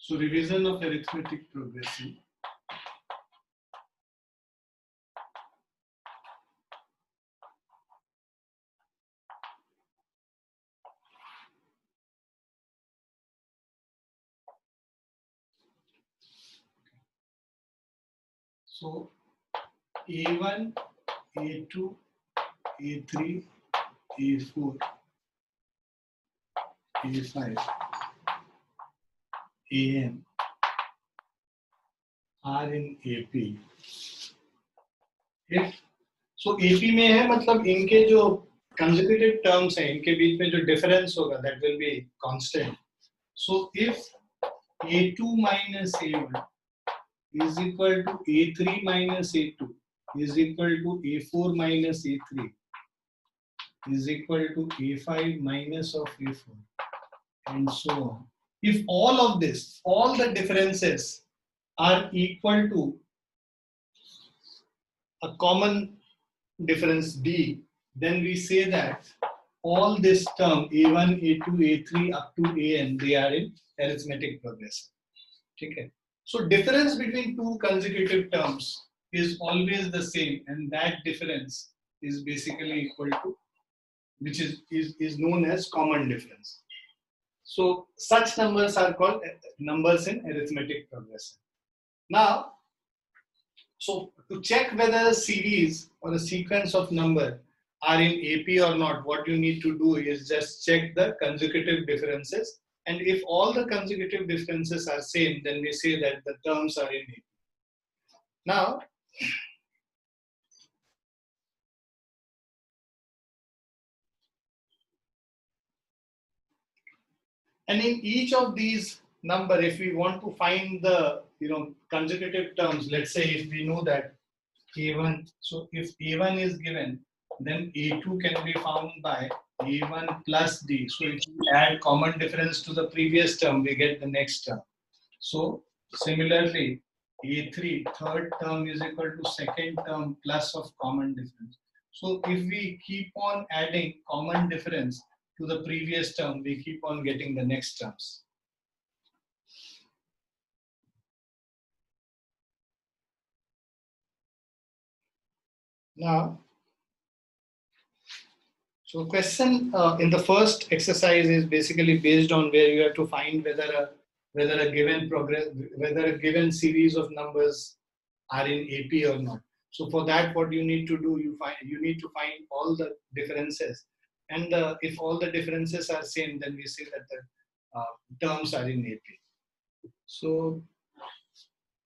So revision of arithmetic progression. So A1, A2, A3, A4, A5, AN are in AP. If so AP में है मतलब इनके जो consecutive terms हैं इनके बीच में जो difference होगा that will be constant. So if A2 minus A1 is equal to A3 minus A2 is equal to A4 minus A3 is equal to A5 minus of A4 and so on. If all of this, all the differences are equal to a common difference D, then we say that all this term A1, A2, A3 up to AN, they are in arithmetic progression. Okay. So difference between two consecutive terms is always the same, and that difference is basically equal to, which is known as common difference. So such numbers are called numbers in arithmetic progression. Now, so to check whether a series or a sequence of number are in AP or not, what you need to do is just check the consecutive differences. And if all the consecutive differences are same, then we say that the terms are in AP. Now, and in each of these number, if we want to find the consecutive terms, let's say if we know that A1, so if A1 is given, then A2 can be found by A1 plus D. So if we add common difference to the previous term, we get the next term. So similarly, A3, third term is equal to second term plus of common difference. So if we keep on adding common difference to the previous term, we keep on getting the next terms. Now, so question in the first exercise is basically based on where you have to find whether a given series of numbers are in AP or not. So for that, what you need to do, you need to find all the differences, and if all the differences are same, then we say that the terms are in AP. So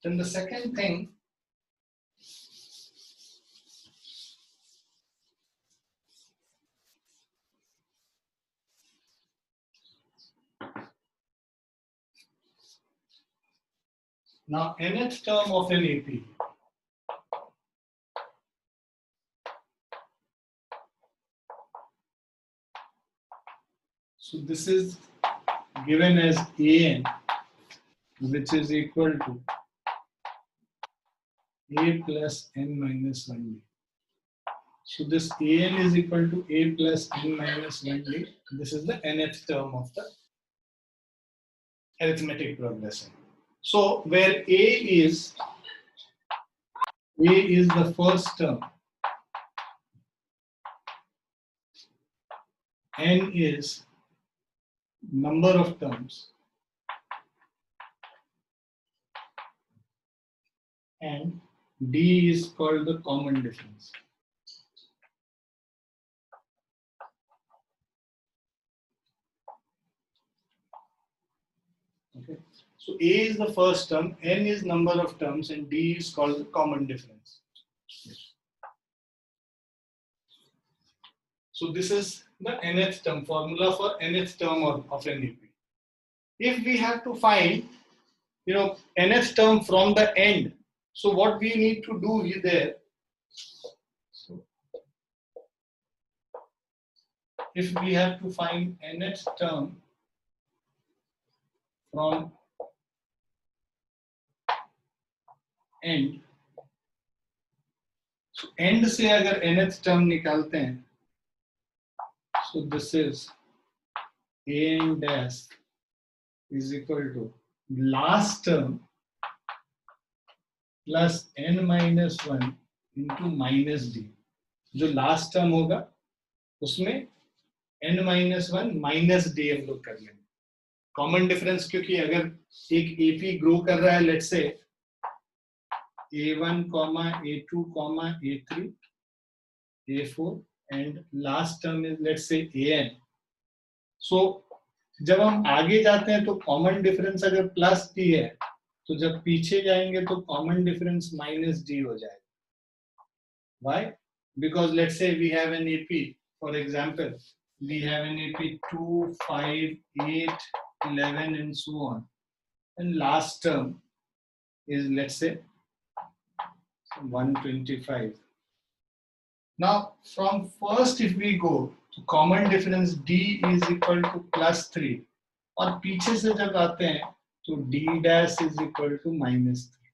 then the second thing. Now, nth term of an AP. So this is given as AN, which is equal to A plus N minus 1D. So this AN is equal to A plus N minus 1D. This is the nth term of the arithmetic progression. So where A is the first term, N is number of terms, and D is called the common difference. Okay. So A is the first term, N is number of terms, and D is called the common difference. So this is the nth term, formula for nth term of an AP. If we have to find, nth term from the end, so what we need to do is there. So if we have to find nth term from end, so end से अगर nth term निकालते हैं, so this is an dash is equal to last term plus n minus one into minus D. जो last term होगा उसमें n minus one minus D हम लोग कर लेंगे। कॉमन डिफरेंस, क्योंकि अगर एक एपी ग्रो कर रहा है, let's say a1, a2, a3, a4 and last term is let's say an. So जब हम आगे जाते हैं तो कॉमन डिफरेंस अगर प्लस डी है, तो जब पीछे जाएंगे तो कॉमन डिफरेंस माइनस डी हो जाएगा। Why? Because let's say we have an AP, for example, we have an AP 2, 5, 8, 11 and so on. And last term is let's say 125. Now from first if we go to common difference D is equal to plus 3 और पीछे से जब आते हैं तो D dash is equal to minus 3.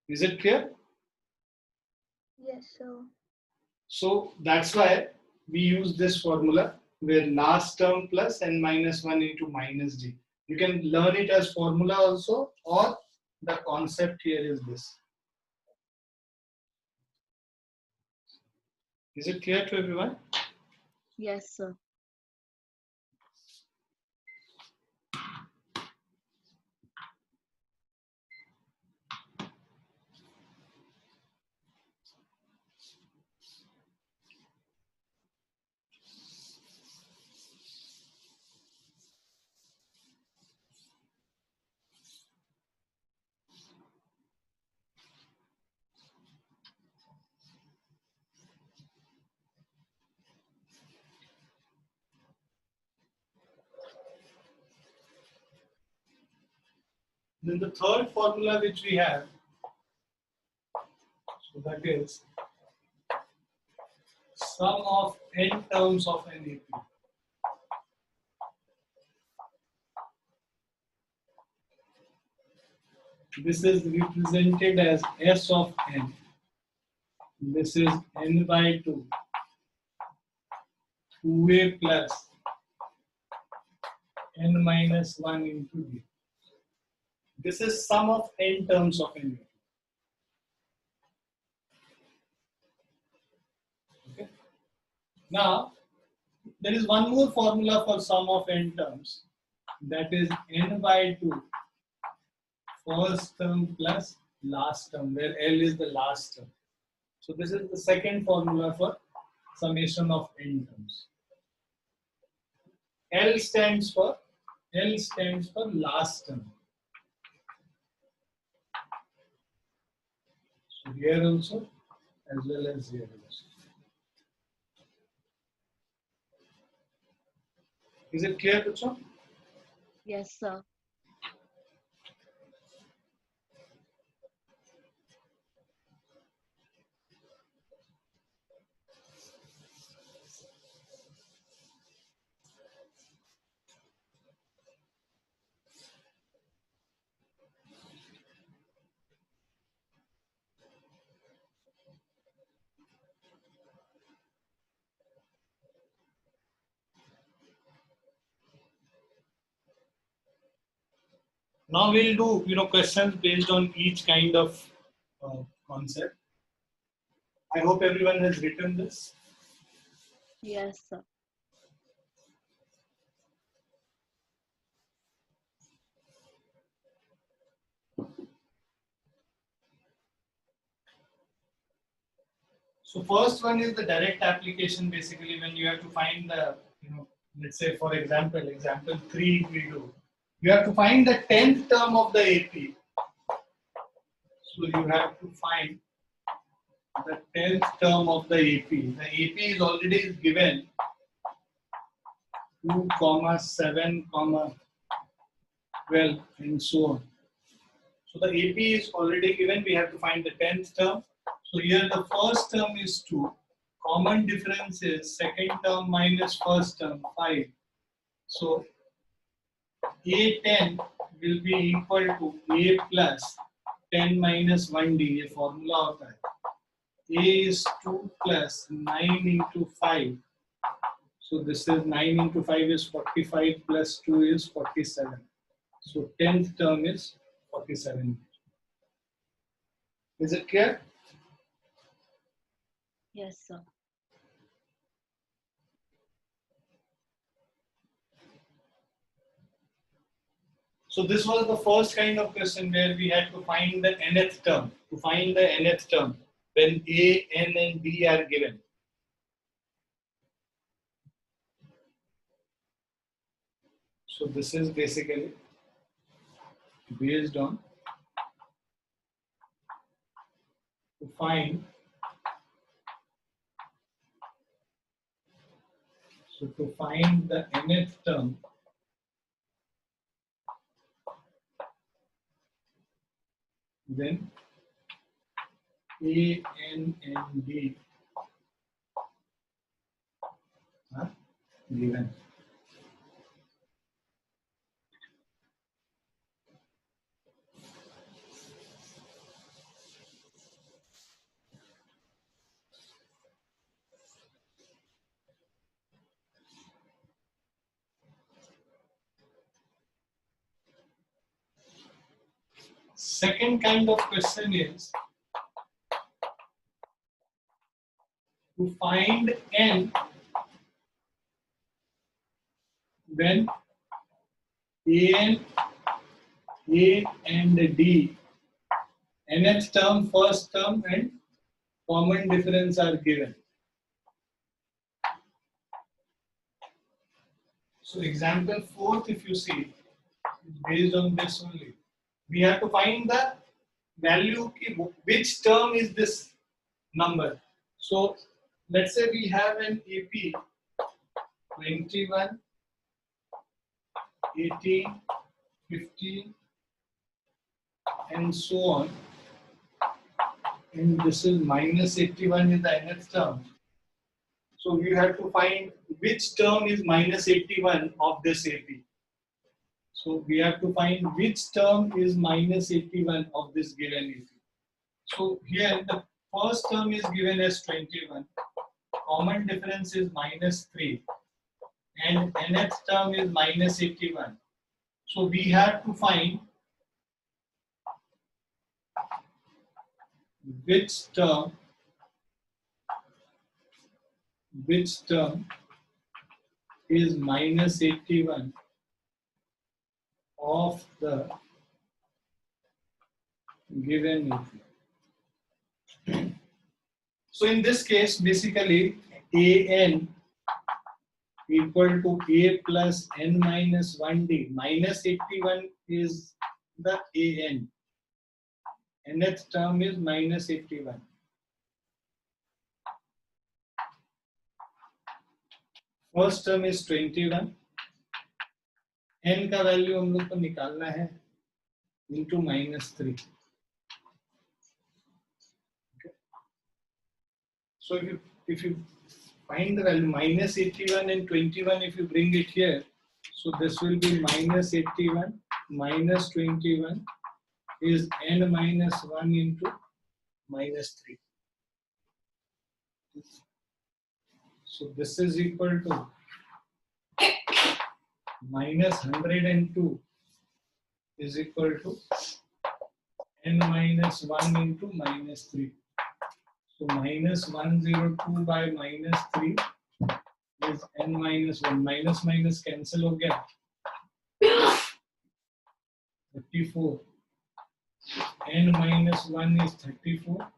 Is it clear? Yes, sir. So that's why we use this formula where last term plus n minus 1 into minus D. You can learn it as formula also, or the concept here is this. Is it clear to everyone? Yes, sir. Then the third formula which we have, so that is sum of n terms of an AP. This is represented as S of n. This is n by 2, 2a plus n minus 1 into d. This is sum of n terms of an AP. Okay. Now, there is one more formula for sum of n terms, that is n by 2 first term plus last term, where L is the last term. So this is the second formula for summation of n terms. L stands for last term. So here also as well as here also. Is it clear, Kucho? Yes, sir. Now we'll do questions based on each kind of concept. I hope everyone has written this. Yes, sir. So first one is the direct application, basically when you have to find the, let's say for example 3 we do. You have to find the 10th term of the AP. So you have to find the 10th term of the AP. The AP is already given 2, 7, 12 and so on. So the AP is already given, we have to find the 10th term. So here the first term is 2. Common difference is second term minus first term, 5. So A10 will be equal to A plus 10 minus 1D. ये formula होता है. A is 2 plus 9 into 5. So So this is 9 into 5 is 45 plus 2 is 47. So 10th term is 47. Is it clear? Yes, sir. So this was the first kind of question where we had to find the nth term. To find the nth term when A, N and D are given. So this is basically based on to find the nth term, then A, N and D are given. Second kind of question is to find n when A and D, nth term, first term and common difference are given. So example 4th, if you see, is based on this only. We have to find the value, which term is this number. So let's say we have an AP 21, 18, 15 and so on, and this is minus 81 is the nth term. So we have to find which term is minus 81 of this AP. So we have to find which term is minus 81 of this given AP. So here the first term is given as 21, common difference is minus 3, and nth term is minus 81. So we have to find which term is minus 81 of the given AP. So in this case, basically an equal to a plus n minus 1d. Minus 81 is the an. Nth term is minus 81. First term is 21. n का value हम लोग को निकालना है into minus 3. Okay. So if you find the value minus 81 and 21, if you bring it here, so this will be minus 81 minus 21 is n minus 1 into minus 3. So this is equal to minus 102 is equal to n minus 1 into minus 3. So minus 102 by minus 3 is n minus 1. Minus minus cancel हो गया 34. n minus 1 is 34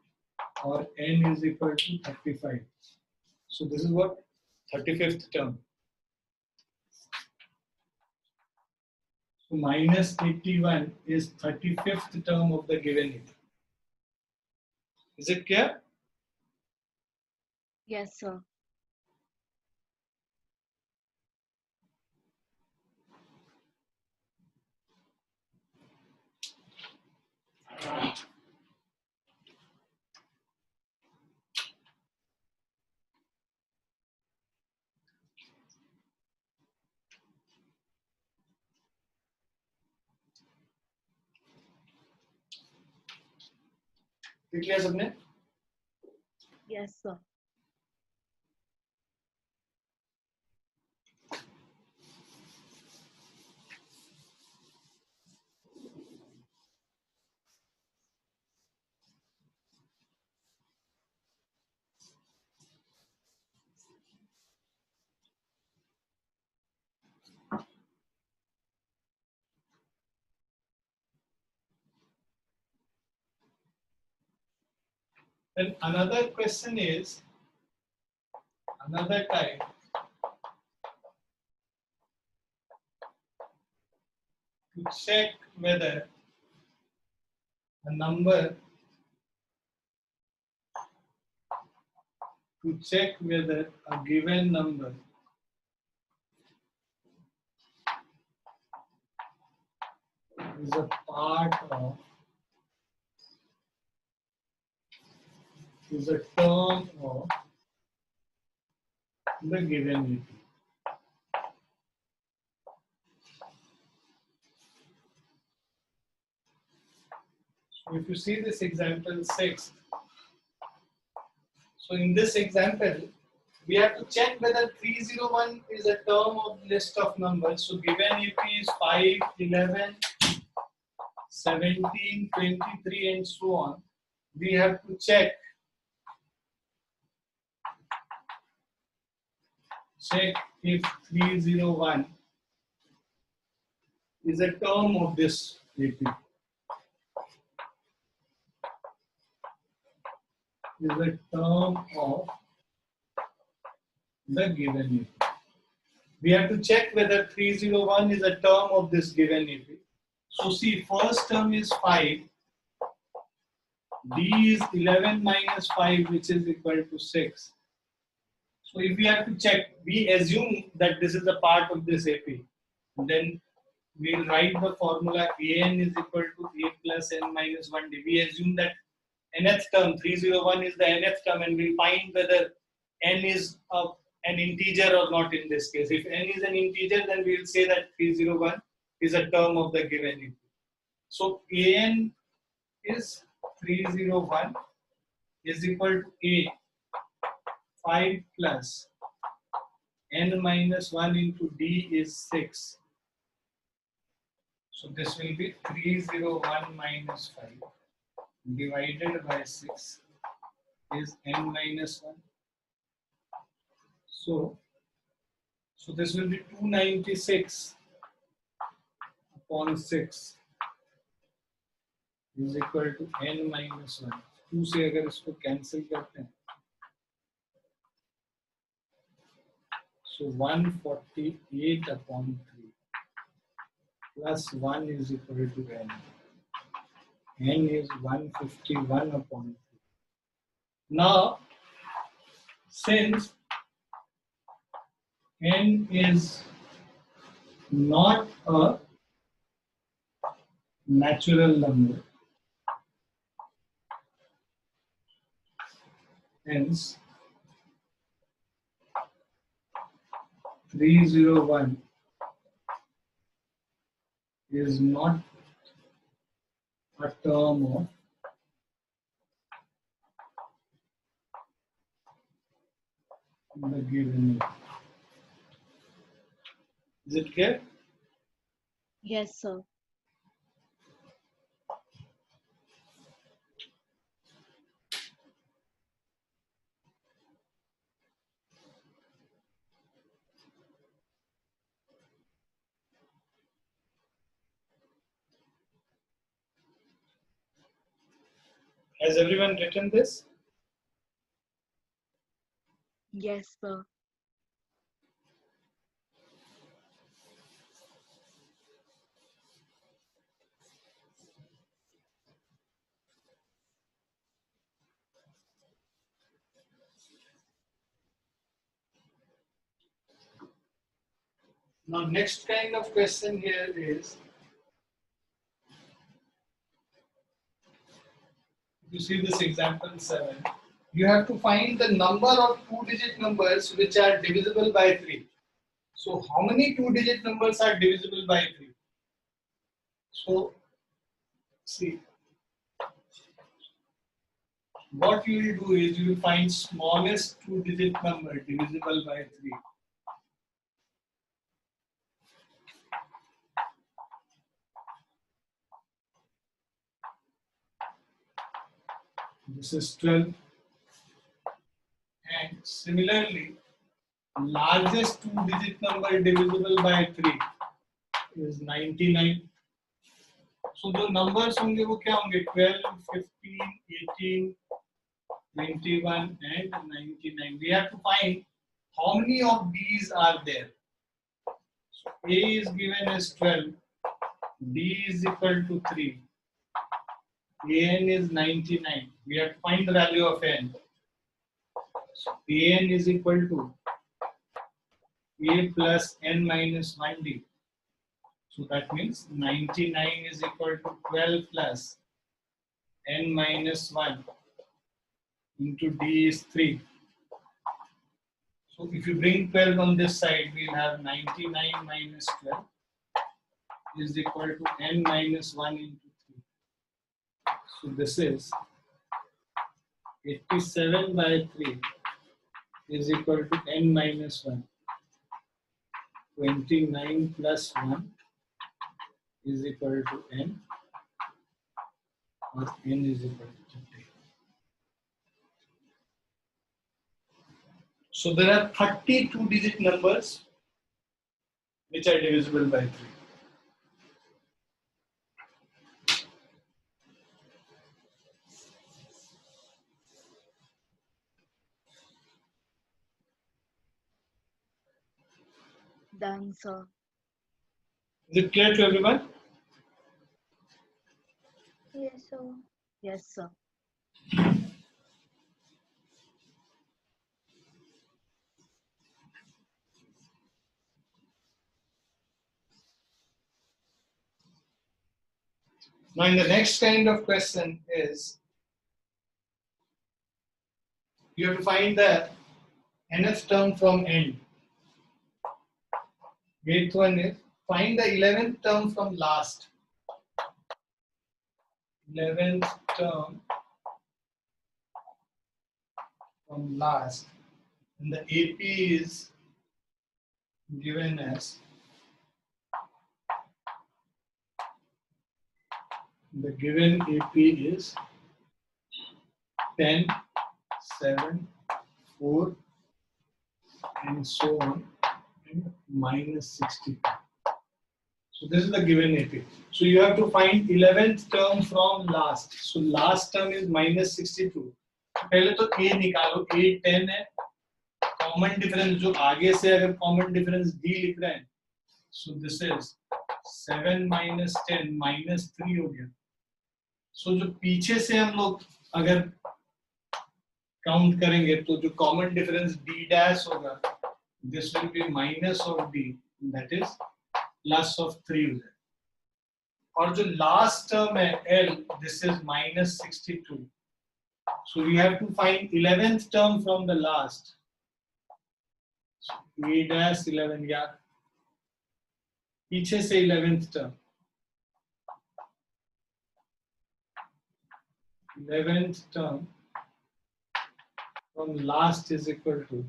or n is equal to 35. So this is what 35th term. So minus 81 is 35th term of the given AP. Is it clear? Yes, sir. देख लिया सबने? Yes, sir. Then another question is, another type, to check whether a number, to check whether a given number is a part of, is a term of the given AP. So if you see this example 6, so in this example, we have to check whether 301 is a term of list of numbers. So given AP is 5, 11, 17, 23 and so on. We have to check if 301 is a term of this AP. Is a term of the given AP. We have to check whether 301 is a term of this given AP. So see, first term is 5. D is 11 minus 5, which is equal to 6. So if we have to check, we assume that this is a part of this AP. Then we'll write the formula An is equal to A plus N minus 1D. We assume that nth term, 301 is the nth term, and we'll find whether N is an integer or not in this case. If N is an integer, then we'll say that 301 is a term of the given AP. So An is 301 is equal to A 5 plus N minus 1 into D is 6. So this will be 301 minus 5 divided by 6 is N minus 1. So this will be 296 upon 6 is equal to N minus 1. 2 से अगर इसको cancel करते हैं, so 148 upon 3 plus 1 is equal to N. N is 151 upon 3. Now, since N is not a natural number, hence 301 is not a term of the given AP. Is it clear? Yes, sir. Has everyone written this? Yes, sir. Now, next kind of question here is, you see this example 7, you have to find the number of 2-digit numbers which are divisible by 3. So how many 2-digit numbers are divisible by 3? So see, what you will do is you will find smallest 2-digit number divisible by 3. This is 12. And similarly, largest 2-digit number divisible by 3 is 99. So the numbers होंगे वो क्या होंगे? 12, 15, 18, 21 and 99. We have to find how many of these are there. So A is given as 12, D is equal to 3, An is 99. We have to find the value of n. So An is equal to A plus n minus 1D. So that means 99 is equal to 12 plus n minus 1 into D is 3. So if you bring 12 on this side, we'll have 99 minus 12 is equal to n minus 1 into 3. So this is 87 by 3 is equal to n minus 1. 29 plus 1 is equal to n, or n is equal to 30. So there are 32 digit numbers which are divisible by 3. Done, sir. Is it clear to everyone? Yes, sir. Yes, sir. Now in the next kind of question is, you have to find the nth term from end. Eighth one is, find the 11th term from last. 11th term from last. And the AP is given as, the given AP is 10, 7, 4, and so on, and minus 62. So this is the given AP. So you have to find 11th term from last. So last term is minus 62. पहले तो A निकालो, A 10 है, common difference जो आगे से अगर common difference D लिख रहे हैं, so this is 7 minus 10 minus 3 हो गया. So जो पीछे से हम लोग अगर काउंट करेंगे तो जो common difference D dash होगा, this will be minus of D, that is plus of 3 हो जाएगा. और जो last term है L, this is minus 62. So we have to find 11th term from the last. A dash 11, या पीछे से 11th term. 11th term from last is equal to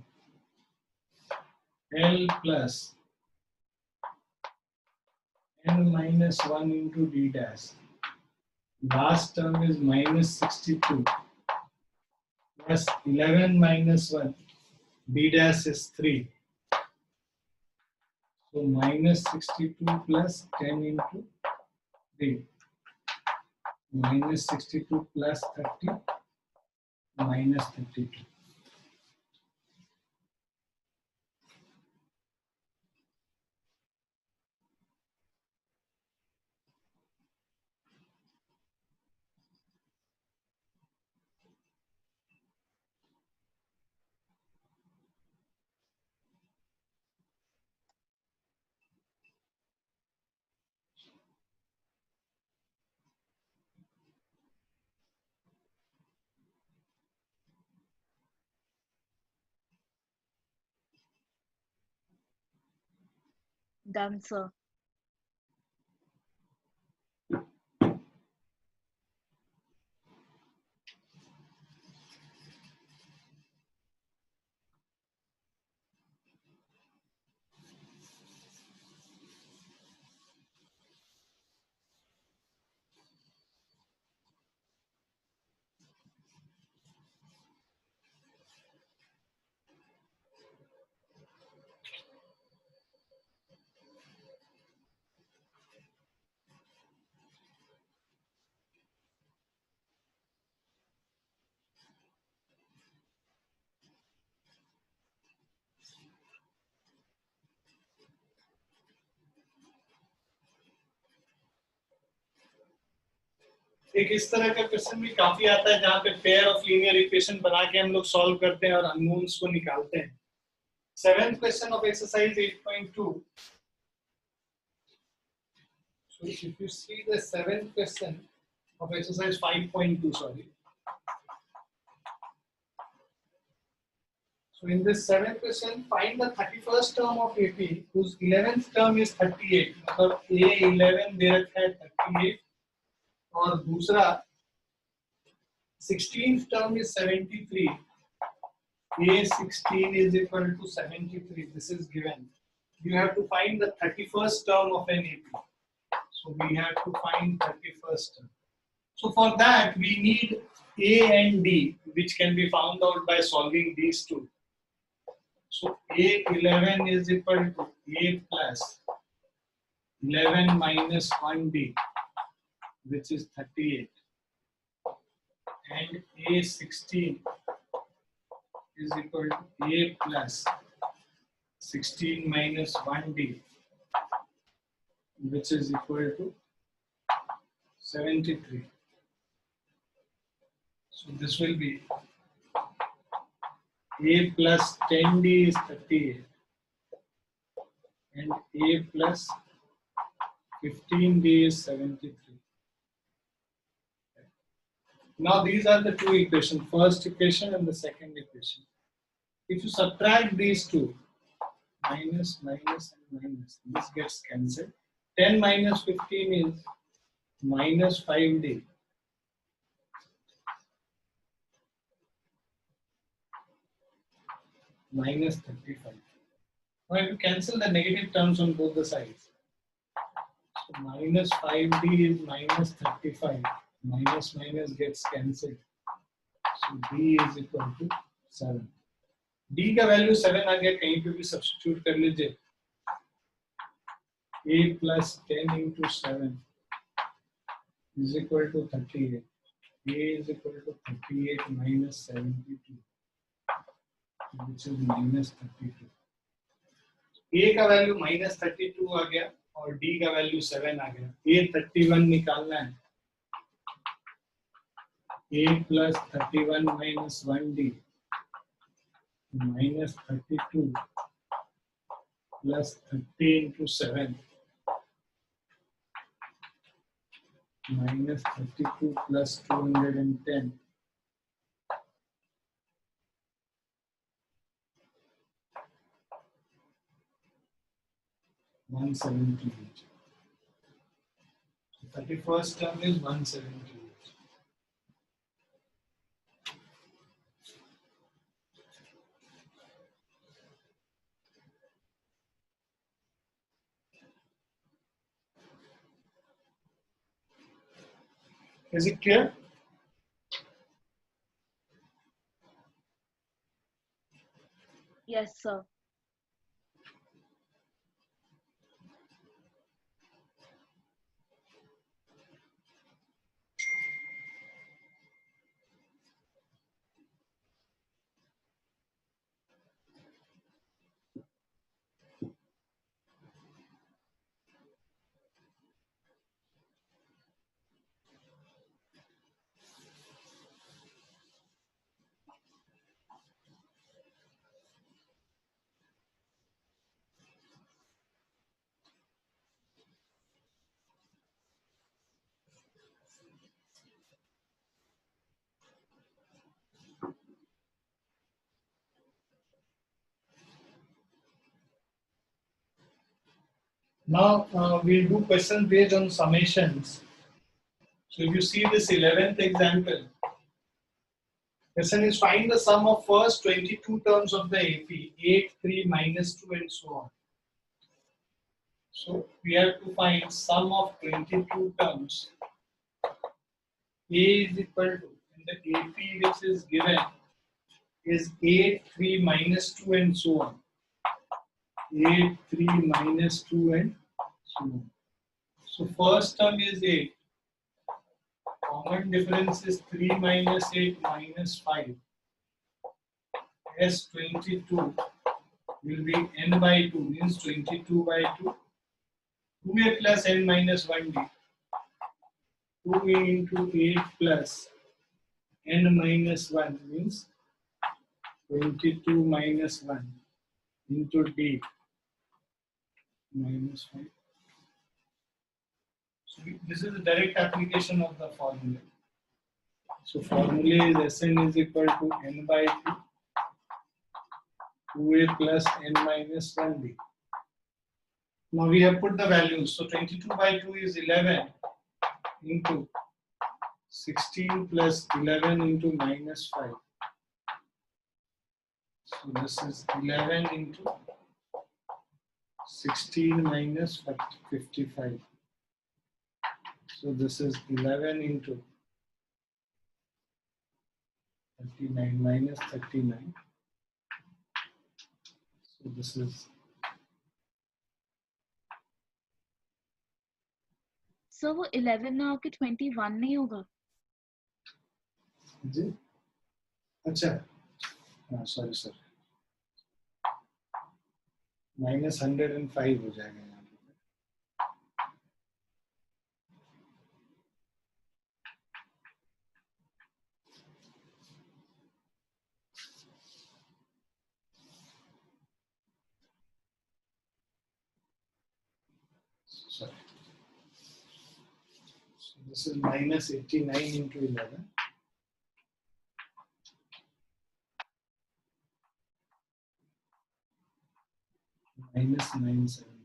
L plus n minus 1 into D dash. Last term is minus 62 plus 11 minus 1. D dash is 3. So minus 62 plus 10 into 3. Minus 62 plus 30 minus 32. Done, sir. एक इस तरह का question भी काफी आता है जहाँ पे पेयर ऑफ लीनियर इक्वेशन बना के हम लोग सॉल्व करते हैं और अननोन्स को निकालते हैं. 7th question of exercise 8.2. So if you see the 7th question of exercise 5.2, sorry. So in this 7th question, find the 31st term of AP whose 11th term is 38. मतलब A11 दे रखा है 38 और दूसरा 16th term is 73. A16 is equal to 73. This is given. You have to find the 31st term of an AP. So we have to find 31st term. So for that we need A and D, which can be found out by solving these two. So A11 is equal to A plus 11 minus 1D, which is 38. And A16 is equal to A plus 16 minus 1D, which is equal to 73. So this will be A plus 10D is 38 and A plus 15D is 73. Now these are the two equations, first equation and the second equation. If you subtract these two, minus, minus and minus, this gets cancelled. 10 minus 15 is minus 5D. Minus 35. Now if you cancel the negative terms on both the sides, so minus 5D is minus 35. Minus minus gets cancelled. So D is equal to 7. D का value 7 आ गया, कहीं पे भी substitute कर लीजिए. A plus 10 into 7 is equal to 38. A is equal to 38 minus 72, which is minus 32. A का value minus 32 आ गया और D का वैल्यू 7 आ गया. A 31 निकालना है. A plus 31 minus 1D minus 32 plus 30 into 7 minus 32 plus 210 178. 31st term is 178. Is it clear? Yes, sir. Now we'll do questions based on summations. So if you see this 11th example, question is find the sum of first 22 terms of the AP, 8, 3, minus 2 and so on. So we have to find sum of 22 terms. A is equal to, in the AP which is given is 8, 3, minus 2 and so on. 8, 3, minus 2 and so on. So first term is 8. Common difference is 3 minus 8 minus 5. S22 will be n by 2, means 22 by 2. 2a plus n minus 1d. 2a into 8 plus n minus 1 means 22 minus 1 into d minus 5. So this is a direct application of the formula. So formula is Sn is equal to n by 2, 2a plus n minus 1d. Now we have put the values. So 22 by 2 is 11 into 16 plus 11 into minus 5. So this is 11 into 16 minus 55. So this is 11 into 39 minus 39. So this is sir वो 11 में आके 21 नहीं होगा? जी अच्छा हाँ sorry sir -105 हो जाएगा यहाँ पे. Sorry. So this is -89 into 11. -979.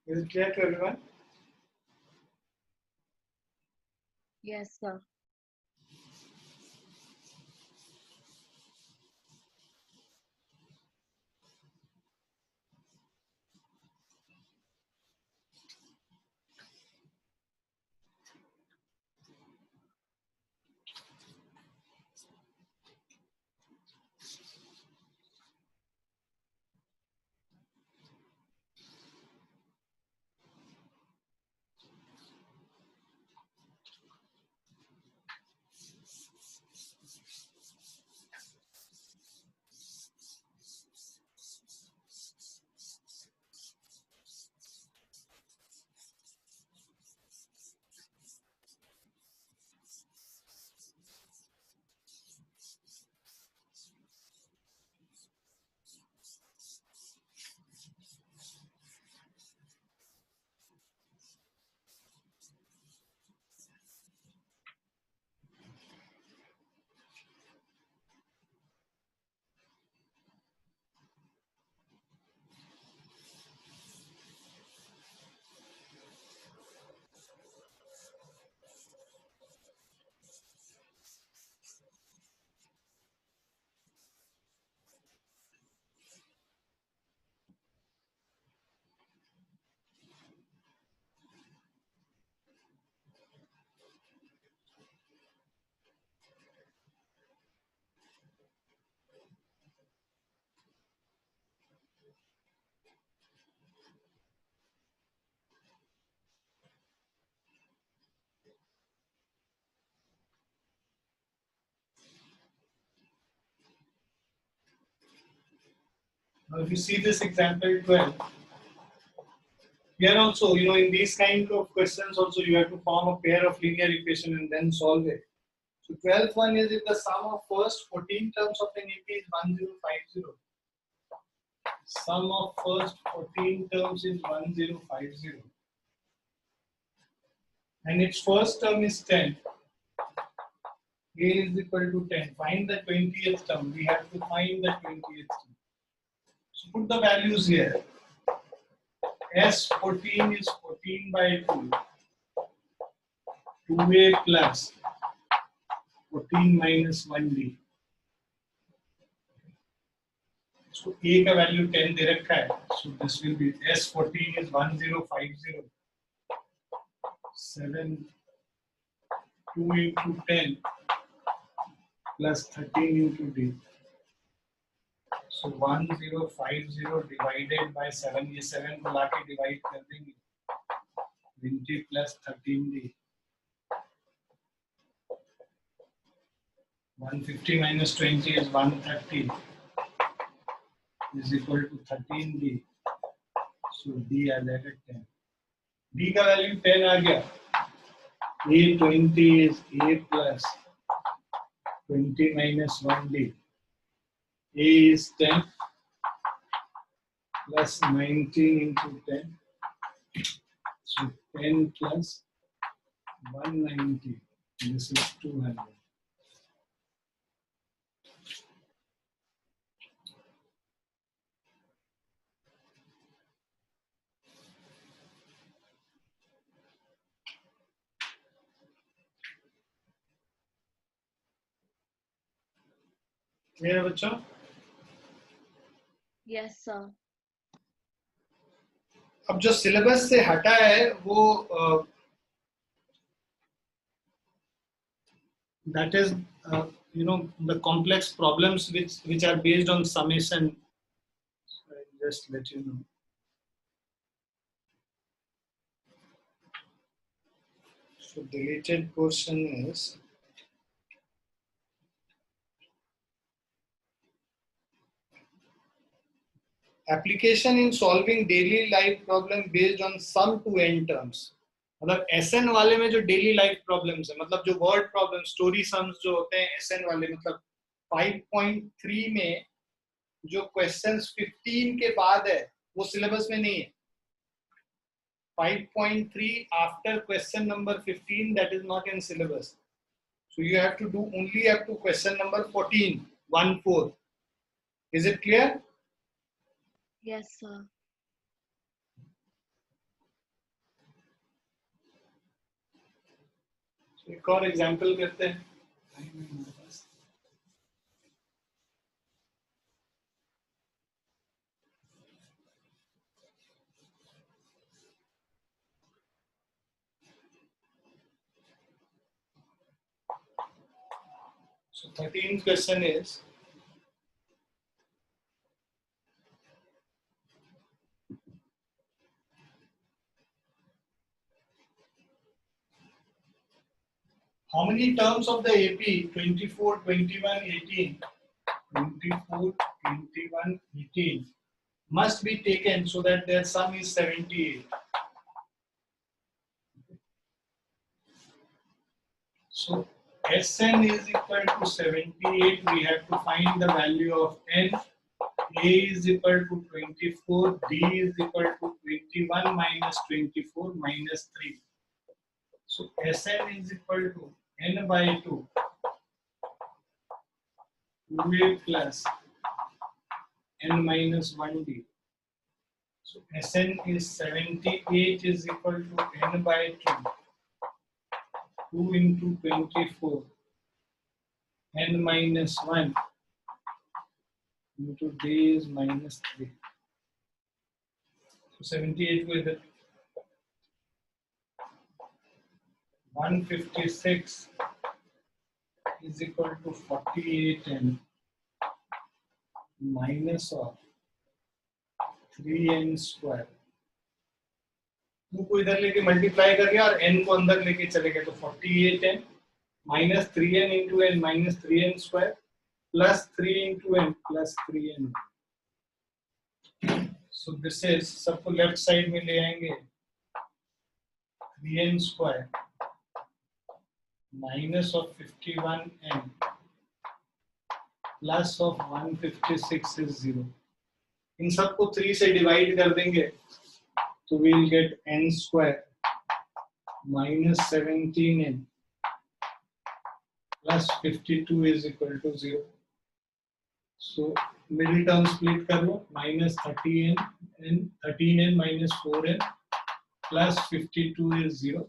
Is it clear to everyone? Yes, sir. Now if you see this example 12, here also, in these kind of questions also you have to form a pair of linear equation and then solve it. So 12th one is if the sum of first 14 terms of an AP is 1050. Sum of first 14 terms is 1050. And its first term is 10. A is equal to 10. Find the 20th term. We have to find the 20th term. So put the values here. S14 is 14 by 2. 2a plus 14 minus 1d. So A का value 10 दे रखा है. So this will be S14 is 1050. 7 2 into 10 plus 13 into D. So 1050 divided by 7. ये 7 को लाके divide कर देंगे. 20 plus 13D. 150 minus 20 is 130 is equal to 13D. So D has added 10. D का value 10 आ गया. A20 is A plus 20 minus 1D. A is 10 plus 19 into 10. So 10 plus 190. This is 200. Clear बच्चों? Yes, sir. अब जो syllabus से हटा है वो that is the complex problems which are based on summation. So I'll just let you know. So deleted portion is application in solving daily life problem based on sum to n terms. मतलब SN वाले में जो daily life problems है, मतलब जो word problem story sums जो होते हैं SN वाले, मतलब 5.3 में जो क्वेश्चंस 15 के बाद है वो सिलेबस में नहीं है. 5.3 after question number 15 that is not in syllabus. So you have to do only up to question number 14, 1-4. Is it clear? Yes, sir. So एक और एग्जांपल करते हैं. So 13th question is how many terms of the AP 24, 21, 18, 24, 21, 18 must be taken so that their sum is 78. So Sn is equal to 78. We have to find the value of n. A is equal to 24. D is equal to 21 minus 24 minus 3. So Sn is equal to n by 2. 2a plus n minus 1d. So Sn is 78 is equal to n by 2. 2 into 24 n minus 1 into d is minus 3. So 78 with it. 156 is equal to 48n minus of 3n square. 2 को इधर लेके multiply कर गया और n को अंदर लेके चले गए, तो 48n minus 3n into n minus 3n square plus 3 into n plus 3n. So this is सबको लेफ्ट साइड में ले आएंगे. 3n square minus of 51n plus of 156 is 0. इन सबको 3 से डिवाइड कर देंगे तो we'll get n square minus 17n plus 52 is equal to 0. So middle term split कर लो, minus 13n minus 4n plus 52 is 0.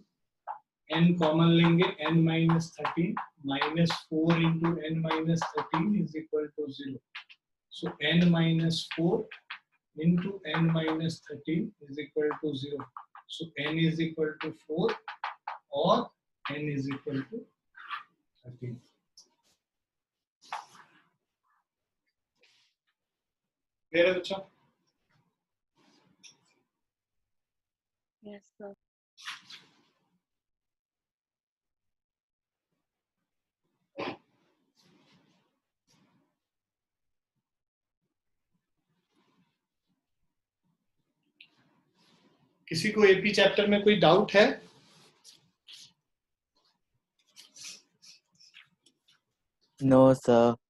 n common लेंगे, n minus 13 minus 4 into n minus 13 is equal to 0. So n minus 4 into n minus 13 is equal to 0. So n is equal to 4 or n is equal to 13. Clear है बच्चों? Yes, sir. किसी को AP chapter में कोई doubt है? No, sir.